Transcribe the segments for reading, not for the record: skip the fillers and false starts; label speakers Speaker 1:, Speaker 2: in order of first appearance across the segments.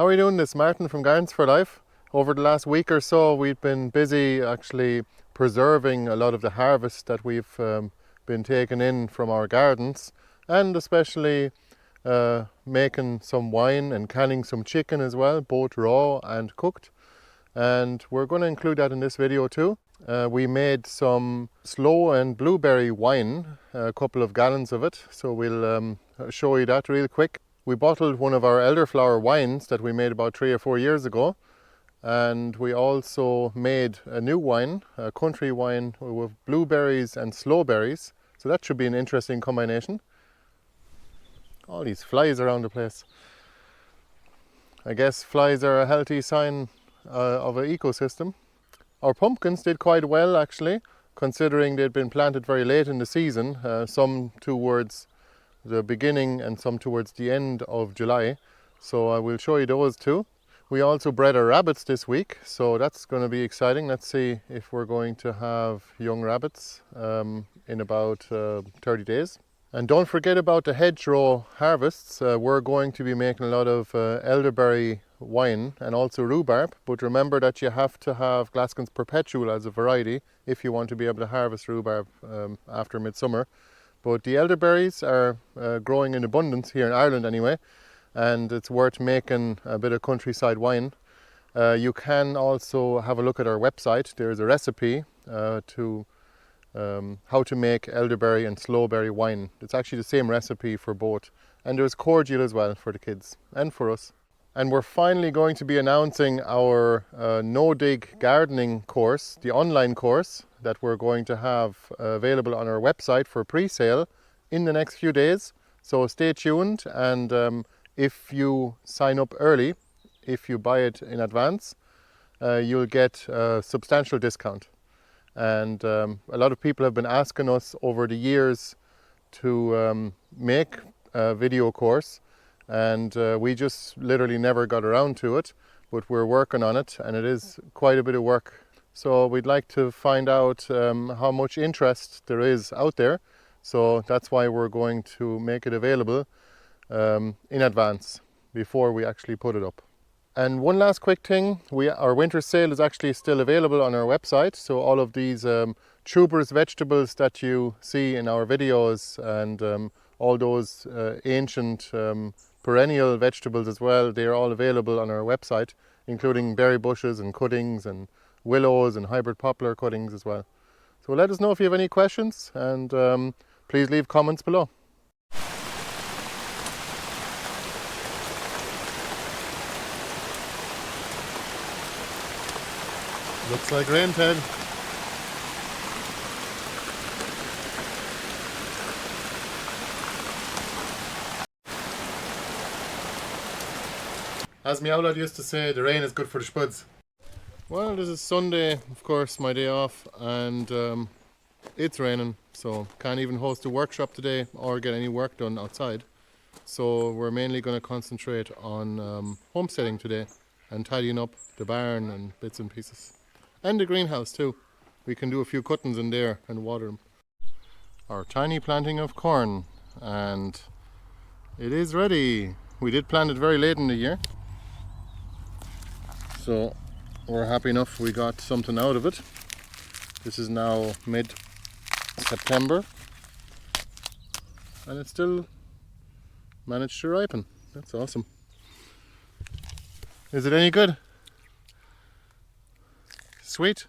Speaker 1: How are you doing? This Martin from Gardens for Life. Over the last week or so we've been busy actually preserving a lot of the harvest that we've been taking in from our gardens, and especially making some wine and canning some chicken as well, both raw and cooked. And we're going to include that in this video too. We made some sloe and blueberry wine, a couple of gallons of it, so we'll show you that real quick. We bottled one of our elderflower wines that we made about 3 or 4 years ago, and we also made a new wine, a country wine with blueberries and sloe berries, so that should be an interesting combination. All these flies around the place. I guess flies are a healthy sign of an ecosystem. Our pumpkins did quite well actually, considering they'd been planted very late in the season, some towards the beginning and some towards the end of July. So I will show you those too. We also bred our rabbits this week, so that's going to be exciting. Let's see if we're going to have young rabbits in about 30 days. And don't forget about the hedgerow harvests. We're going to be making a lot of elderberry wine and also rhubarb, but remember that you have to have Glaston's Perpetual as a variety if you want to be able to harvest rhubarb after midsummer. But the elderberries are growing in abundance here in Ireland anyway, and it's worth making a bit of countryside wine. You can also have a look at our website. There's a recipe to how to make elderberry and slowberry wine. It's actually the same recipe for both. And there's cordial as well for the kids and for us. And we're finally going to be announcing our no-dig gardening course, the online course that we're going to have available on our website for pre-sale in the next few days. So stay tuned, and if you sign up early, if you buy it in advance, you'll get a substantial discount. And a lot of people have been asking us over the years to make a video course, and we just literally never got around to it, but we're working on it, and it is quite a bit of work. So we'd like to find out how much interest there is out there, so that's why we're going to make it available in advance before we actually put it up. And one last quick thing, our winter sale is actually still available on our website, so all of these tuberous vegetables that you see in our videos, and all those ancient perennial vegetables as well, they are all available on our website, including berry bushes and cuttings and willows and hybrid poplar cuttings as well. So let us know if you have any questions, and please leave comments below. Looks like rain, Ted. As me outlet used to say, the rain is good for the spuds. Well, this is Sunday, of course, my day off, and it's raining, so can't even host a workshop today or get any work done outside. So we're mainly going to concentrate on homesteading today and tidying up the barn and bits and pieces. And the greenhouse too. We can do a few cuttings in there and water them. Our tiny planting of corn, and it is ready. We did plant it very late in the year, so we're happy enough we got something out of it. This is now mid-September, and it still managed to ripen. That's awesome. Is it any good? Sweet?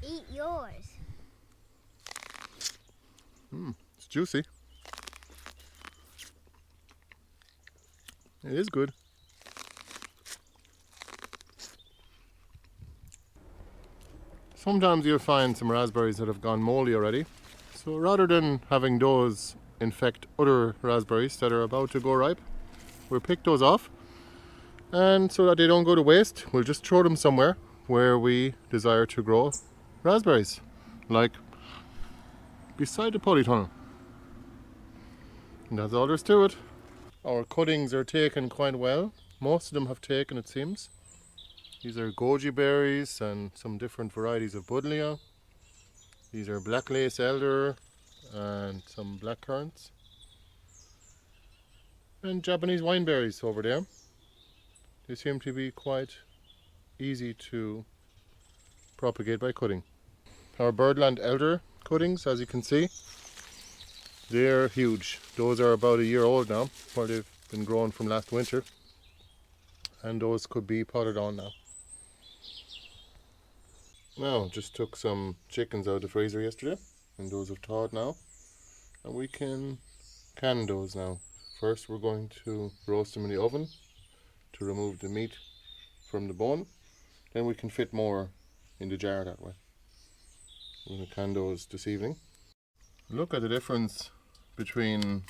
Speaker 2: Eat yours.
Speaker 1: It's juicy. It is good. Sometimes you'll find some raspberries that have gone moldy already. So rather than having those infect other raspberries that are about to go ripe, we'll pick those off. And so that they don't go to waste, we'll just throw them somewhere where we desire to grow raspberries, like beside the polytunnel. And that's all there's to it. Our cuttings are taken quite well. Most of them have taken, it seems. These are goji berries and some different varieties of buddleia. These are black lace elder and some black currants. And Japanese wineberries over there. They seem to be quite easy to propagate by cutting. Our birdland elder cuttings, as you can see, they're huge. Those are about a year old now, where they've been grown from last winter, and those could be potted on now. Now, just took some chickens out of the freezer yesterday, and those have thawed now, and we can can those now. First, we're going to roast them in the oven to remove the meat from the bone. Then we can fit more in the jar that way. We're going to can those this evening. Look at the difference between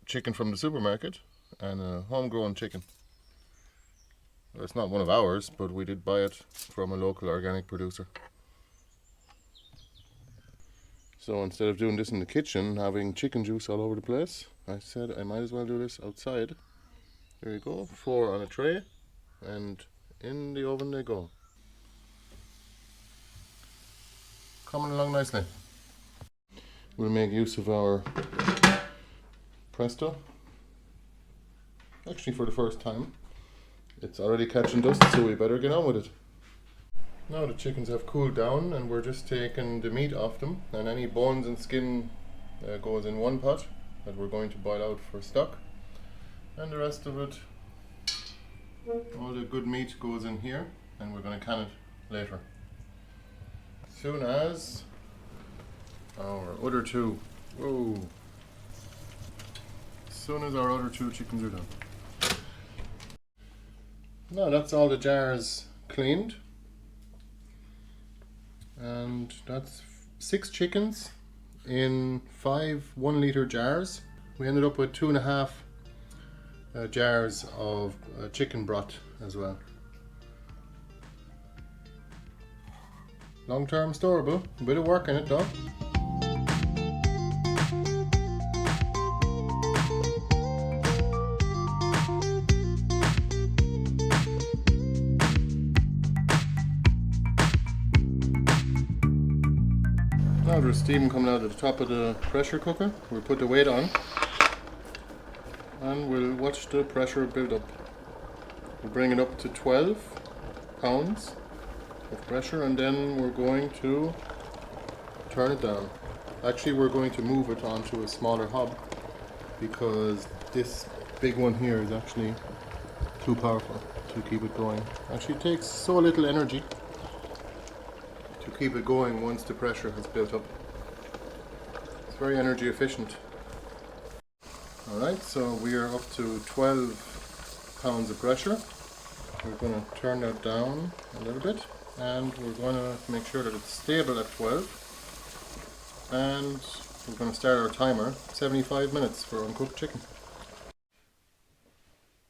Speaker 1: chicken from the supermarket and a homegrown chicken. Well, it's not one of ours, but we did buy it from a local organic producer. So instead of doing this in the kitchen, having chicken juice all over the place, I said I might as well do this outside. There you go, 4 on a tray, and in the oven they go. Coming along nicely. We'll make use of our Presto. Actually, for the first time. It's already catching dust, so we better get on with it. Now the chickens have cooled down, and we're just taking the meat off them, and any bones and skin goes in one pot that we're going to boil out for stock, and the rest of it, all the good meat, goes in here, and we're going to can it later. As soon as our other two, as soon as our other 2 chickens are done. Now that's all the jars cleaned, and that's 6 chickens in 5 1-litre jars. We ended up with 2.5 jars of chicken broth as well. Long-term storable, a bit of work in it though. Now there's steam coming out of the top of the pressure cooker. We'll put the weight on and we'll watch the pressure build up. We'll bring it up to 12 pounds of pressure, and then we're going to turn it down. Actually, we're going to move it onto a smaller hob because this big one here is actually too powerful to keep it going. Actually, it takes so little energy to keep it going once the pressure has built up. It's very energy efficient. Alright, so we are up to 12 pounds of pressure. We're going to turn that down a little bit, and we're going to make sure that it's stable at 12, and we're going to start our timer. 75 minutes for uncooked chicken.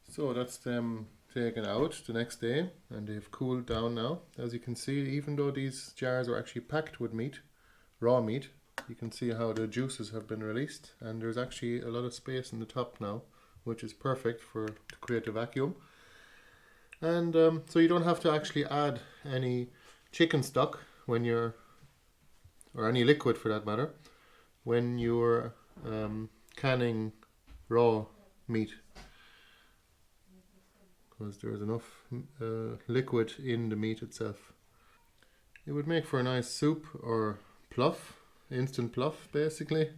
Speaker 1: So that's them taken out the next day, and they've cooled down now. As you can see, even though these jars are actually packed with meat, raw meat, you can see how the juices have been released, and there's actually a lot of space in the top now, which is perfect to create a vacuum. And so you don't have to actually add any chicken stock when you're, or any liquid for that matter, when you're canning raw meat, because there's enough liquid in the meat itself. It would make for a nice soup or pluff, instant pluff basically,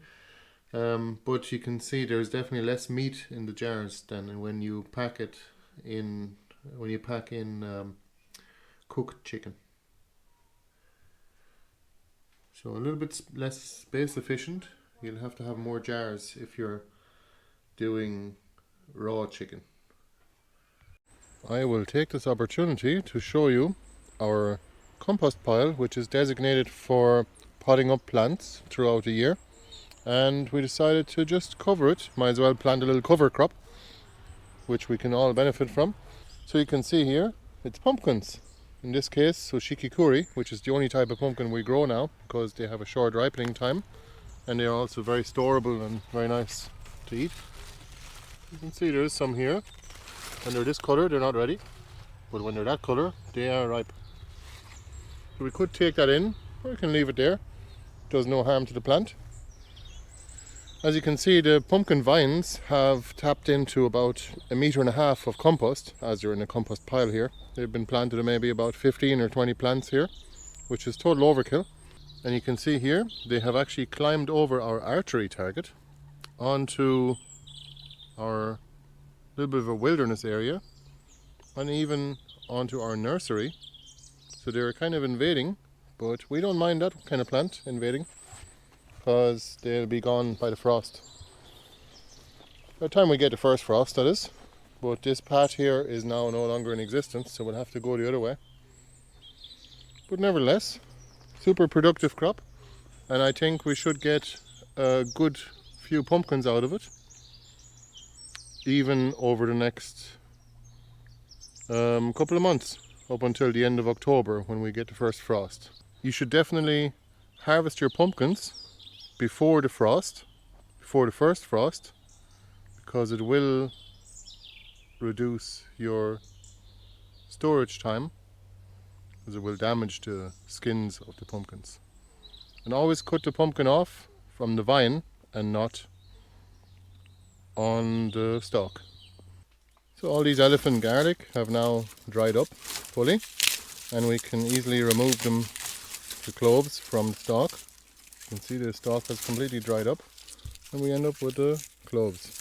Speaker 1: but you can see there's definitely less meat in the jars than when you pack it in, cooked chicken. So a little bit less space efficient. You'll have to have more jars if you're doing raw chicken. I will take this opportunity to show you our compost pile, which is designated for potting up plants throughout the year, and we decided to just cover it. Might as well plant a little cover crop, which we can all benefit from. So you can see here, it's pumpkins. In this case, Sushikikuri, which is the only type of pumpkin we grow now, because they have a short ripening time, and they are also very storable and very nice to eat. You can see there is some here. When they're this colour, they're not ready, but when they're that colour, they are ripe. So we could take that in, or we can leave it there. It does no harm to the plant. As you can see, the pumpkin vines have tapped into about 1.5 meters of compost, as they're in a compost pile here. They've been planted in maybe about 15 or 20 plants here, which is total overkill. And you can see here, they have actually climbed over our archery target onto our little bit of a wilderness area and even onto our nursery. So they're kind of invading, but we don't mind that kind of plant invading because they'll be gone by the frost. By the time we get the first frost, that is. But this patch here is now no longer in existence, so we'll have to go the other way. But nevertheless, super productive crop, and I think we should get a good few pumpkins out of it, even over the next couple of months, up until the end of October when we get the first frost. You should definitely harvest your pumpkins before the frost, before the first frost, because it will reduce your storage time, because it will damage the skins of the pumpkins. And always cut the pumpkin off from the vine and not on the stalk. So all these elephant garlic have now dried up fully, and we can easily remove them, the cloves, from the stalk. You can see the stalk has completely dried up, and we end up with the cloves.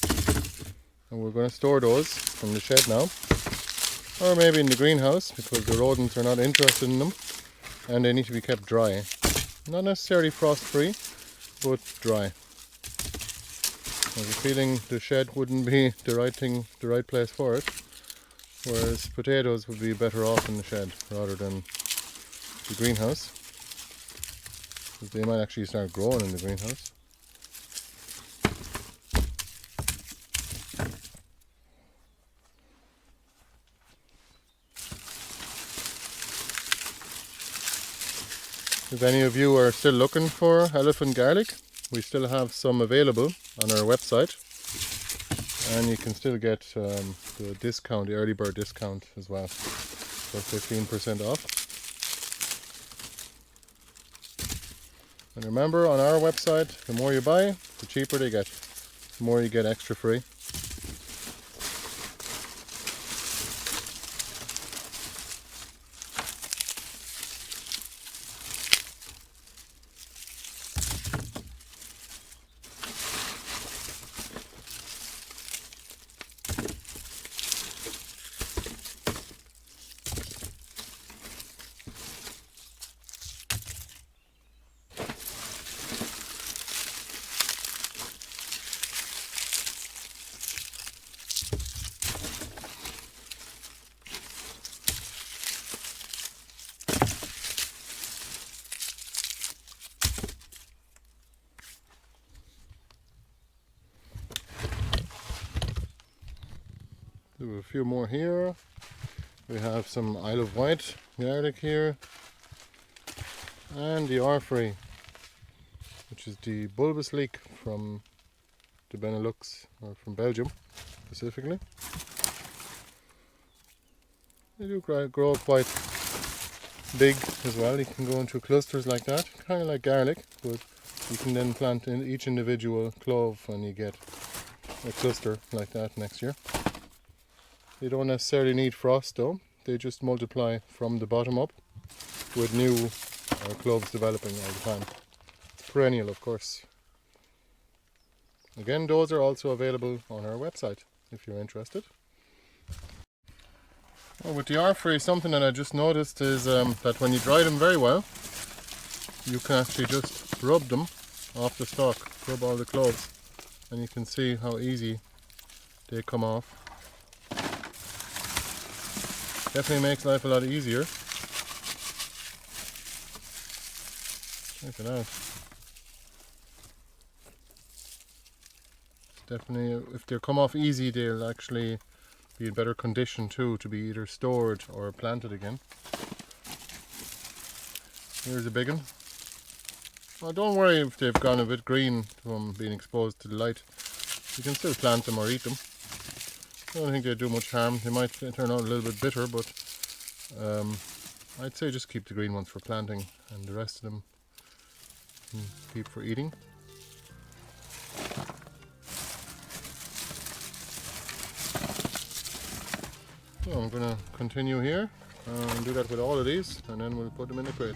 Speaker 1: And we're going to store those in the shed now, or maybe in the greenhouse, because the rodents are not interested in them and they need to be kept dry. Not necessarily frost free, but dry. I have a feeling the shed wouldn't be the right place for it, whereas potatoes would be better off in the shed rather than the greenhouse, because they might actually start growing in the greenhouse. If any of you are still looking for elephant garlic, we still have some available on our website, and you can still get the discount, the early bird discount as well, for 15% off. And remember, on our website, the more you buy, the cheaper they get, the more you get extra free. Do a few more here. We have some Isle of Wight garlic here, and the Oerprei, which is the bulbous leek from the Benelux, or from Belgium specifically. They do grow quite big as well. You can go into clusters like that, kind of like garlic, but you can then plant in each individual clove and you get a cluster like that next year. They don't necessarily need frost though, they just multiply from the bottom up with new cloves developing all the time. It's perennial, of course. Again, those are also available on our website if you're interested. Well, with the Oerprei, something that I just noticed is that when you dry them very well, you can actually just rub them off the stalk, rub all the cloves, and you can see how easy they come off. Definitely makes life a lot easier. Check it out. Definitely, if they come off easy, they'll actually be in better condition too, to be either stored or planted again. Here's a big one. Well, don't worry if they've gone a bit green from being exposed to the light. You can still plant them or eat them. I don't think they do much harm. They might turn out a little bit bitter, but I'd say just keep the green ones for planting, and the rest of them keep for eating. So I'm going to continue here and do that with all of these, and then we'll put them in the crate.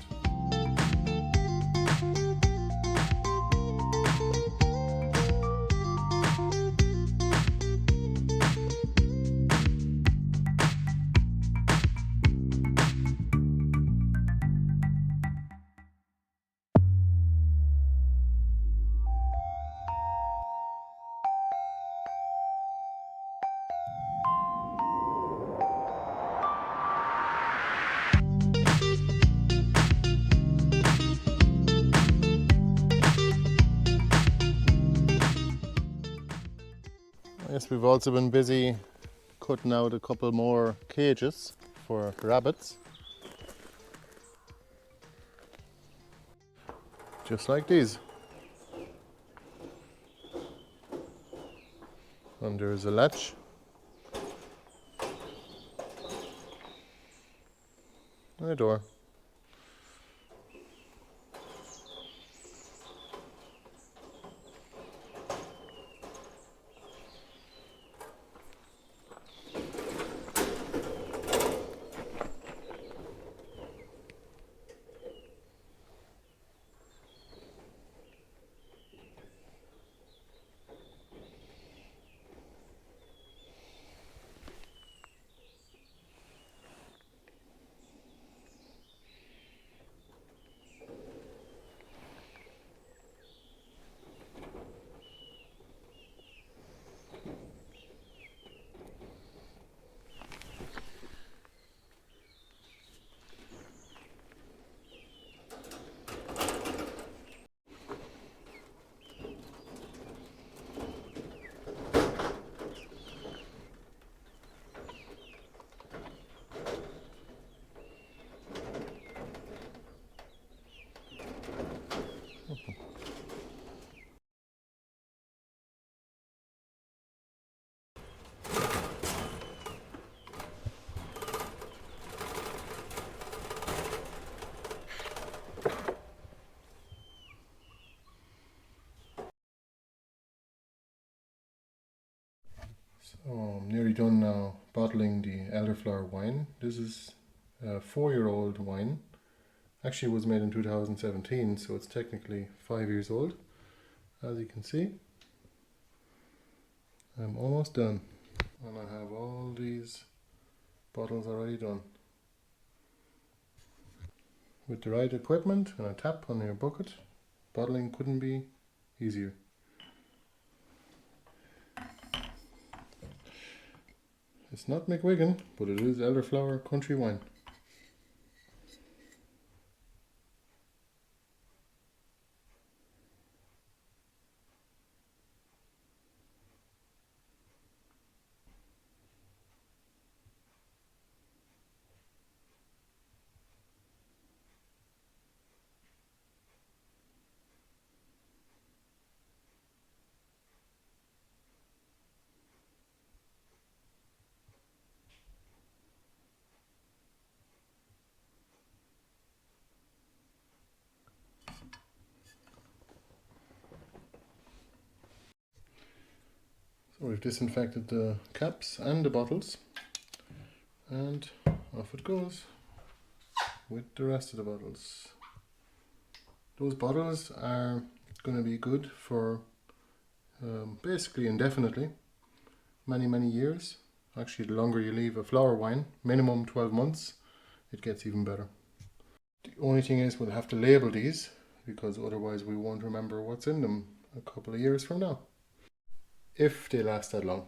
Speaker 1: Yes, we've also been busy cutting out a couple more cages for rabbits. Just like these. And there's a latch. And a door. So I'm nearly done now bottling the elderflower wine. This is a 4-year-old wine. Actually, it was made in 2017, so it's technically 5 years old. As you can see, I'm almost done. And I have all these bottles already done. With the right equipment and a tap on your bucket, bottling couldn't be easier. It's not McWigan, but it is elderflower country wine. So we've disinfected the caps and the bottles, and off it goes with the rest of the bottles. Those bottles are going to be good for basically indefinitely, many years. Actually, the longer you leave a flower wine, minimum 12 months, it gets even better. The only thing is we'll have to label these, because otherwise we won't remember what's in them a couple of years from now, if they last that long.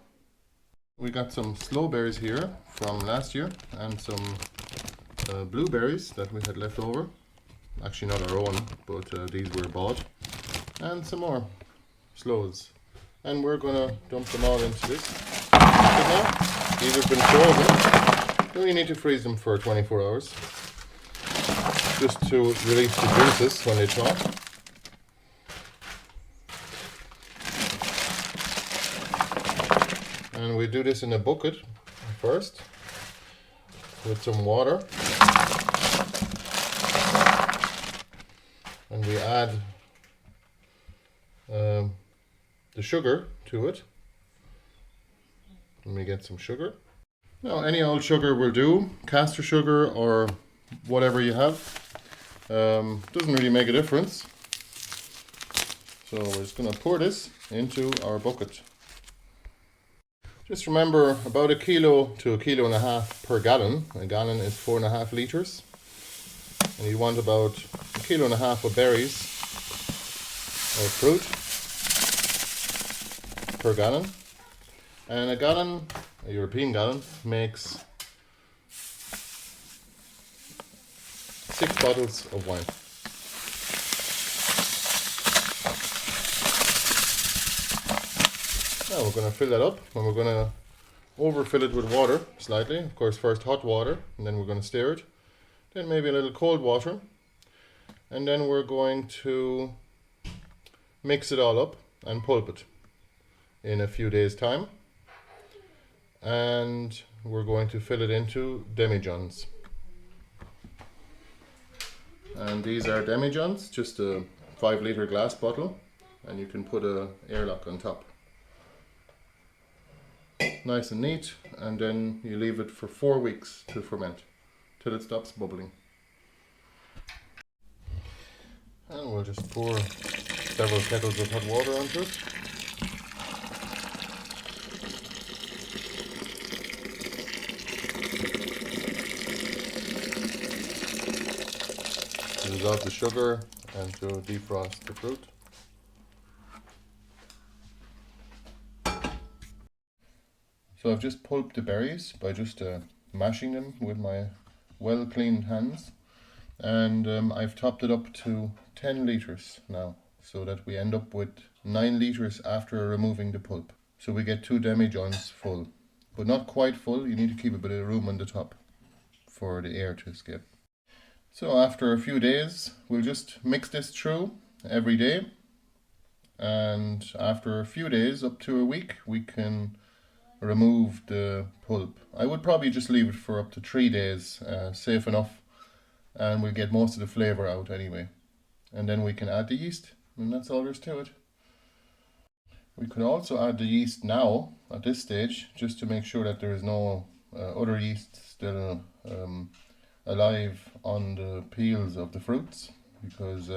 Speaker 1: We got some sloe berries here from last year, and some blueberries that we had left over. Actually not our own, but these were bought. And some more sloes. And we're gonna dump them all into this. Now, these have been frozen. You only need to freeze them for 24 hours. Just to release the juices when they thaw. And we do this in a bucket first with some water, and we add the sugar to it. Let me get some sugar. Now any old sugar will do, caster sugar or whatever you have. Doesn't really make a difference. So we're just going to pour this into our bucket. Just remember, about 1 kilo to 1.5 kilos per gallon. A gallon is 4.5 litres. And you want about 1.5 kilos of berries or fruit per gallon. And a gallon, a European gallon, makes 6 bottles of wine. Now we're going to fill that up, and we're going to overfill it with water slightly. Of course, first hot water, and then we're going to stir it. Then maybe a little cold water. And then we're going to mix it all up and pulp it in a few days' time. And we're going to fill it into demijohns. And these are demijohns, just a 5-litre glass bottle, and you can put a airlock on top. Nice and neat, and then you leave it for 4 weeks to ferment till it stops bubbling. And we'll just pour several kettles of hot water onto it. Dissolve the sugar and to defrost the fruit. So I've just pulped the berries by just mashing them with my well cleaned hands, and I've topped it up to 10 litres now, so that we end up with 9 litres after removing the pulp. So we get 2 demijohns full, but not quite full. You need to keep a bit of room on the top for the air to escape. So after a few days, we'll just mix this through every day, and after a few days, up to a week, we can remove the pulp. I would probably just leave it for up to 3 days, safe enough, and we'll get most of the flavour out anyway. And then we can add the yeast, and that's all there is to it. We can also add the yeast now, at this stage, just to make sure that there is no other yeast still alive on the peels of the fruits, because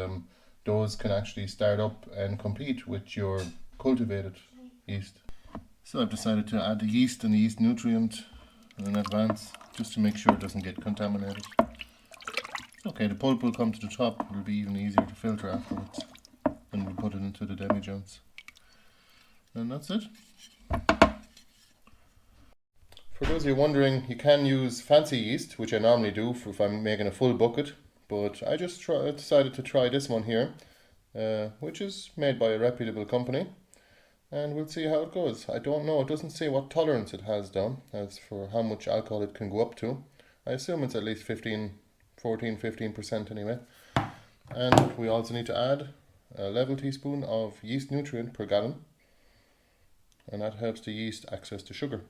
Speaker 1: those can actually start up and compete with your cultivated yeast. So I've decided to add the yeast and the yeast nutrient in advance, just to make sure it doesn't get contaminated. Okay, the pulp will come to the top. It'll be even easier to filter afterwards. And we'll put it into the demijohns. And that's it. For those of you wondering, you can use fancy yeast, which I normally do if I'm making a full bucket. But I just decided to try this one here, which is made by a reputable company. And we'll see how it goes. I don't know, it doesn't say what tolerance it has down as for how much alcohol it can go up to. I assume it's at least 14-15% anyway. And we also need to add a level teaspoon of yeast nutrient per gallon, and that helps the yeast access to sugar.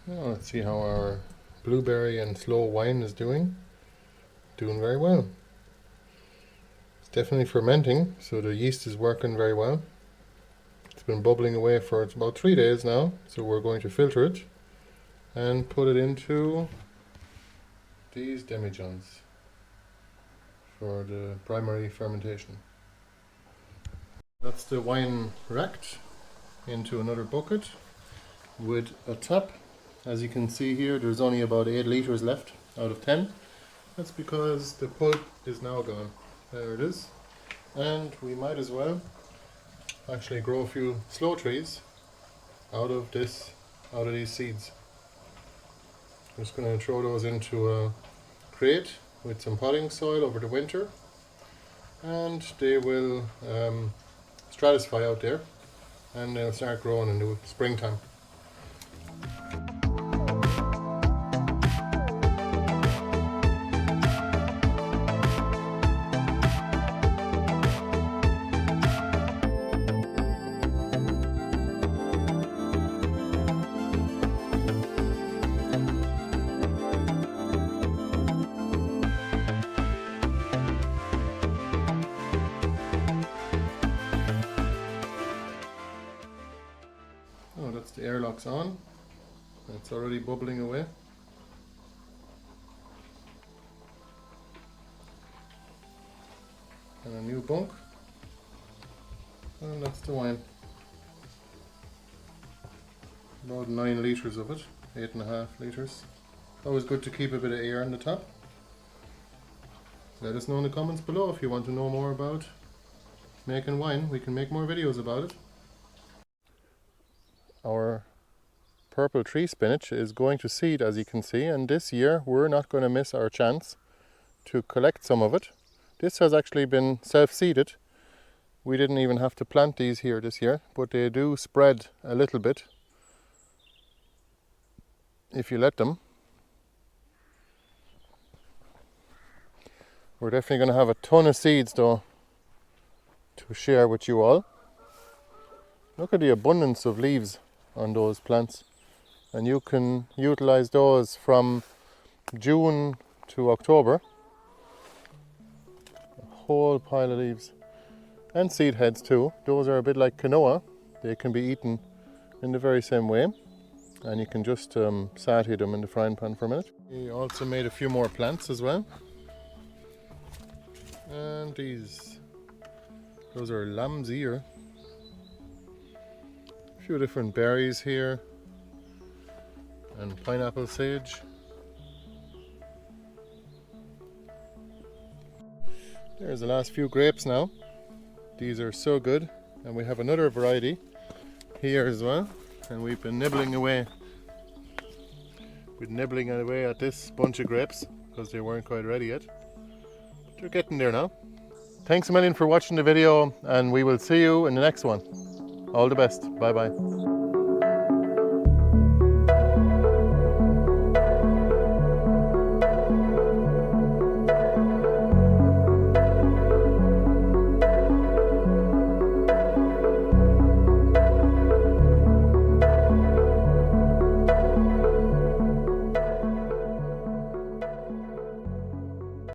Speaker 1: Now let's see how our blueberry and sloe wine is doing. Doing very well. It's definitely fermenting, so the yeast is working very well. It's been bubbling away for about 3 days now, so we're going to filter it and put it into these demijohns for the primary fermentation. That's the wine racked into another bucket with a tap. As you can see here, there's only about 8 litres left out of 10. That's because the pulp is now gone. There it is. And we might as well actually grow a few sloe trees out of these seeds. I'm just going to throw those into a crate with some potting soil over the winter, and they will stratify out there, and they'll start growing in the springtime. box on. It's already bubbling away. And a new bunk. And that's the wine. About 9 litres of it, 8.5 litres. Always good to keep a bit of air on the top. Let us know in the comments below if you want to know more about making wine. We can make more videos about it. Our purple tree spinach is going to seed, as you can see, and this year we're not going to miss our chance to collect some of it. This has actually been self-seeded. We didn't even have to plant these here this year, but they do spread a little bit if you let them. We're definitely going to have a ton of seeds though to share with you all. Look at the abundance of leaves on those plants, and you can utilize those from June to October. A whole pile of leaves. And seed heads too. Those are a bit like quinoa. They can be eaten in the very same way, and you can just saute them in the frying pan for a minute. We also made a few more plants as well. And those are lamb's ear. A few different berries here, and pineapple sage. There's the last few grapes now. These are so good, and we have another variety here as well, and we've been nibbling away at this bunch of grapes because they weren't quite ready yet. They're getting there now. Thanks a million for watching the video, and we will see you in the next one. All the best. Bye bye.